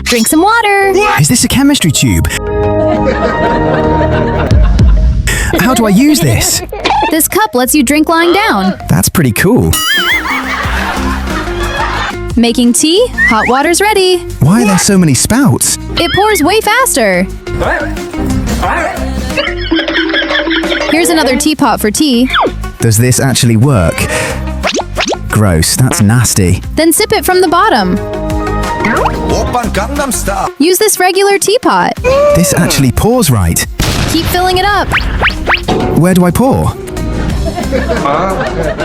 Drink some water. Is this a chemistry tube? How do I use this? This cup lets you drink lying down. That's pretty cool. Making tea? Hot water's ready. Why are there so many spouts? It pours way faster. Here's another teapot for tea. Does this actually work? Gross, that's nasty. Then sip it from the bottom. Use this regular teapot. This actually pours right. Keep filling it up. Where do I pour?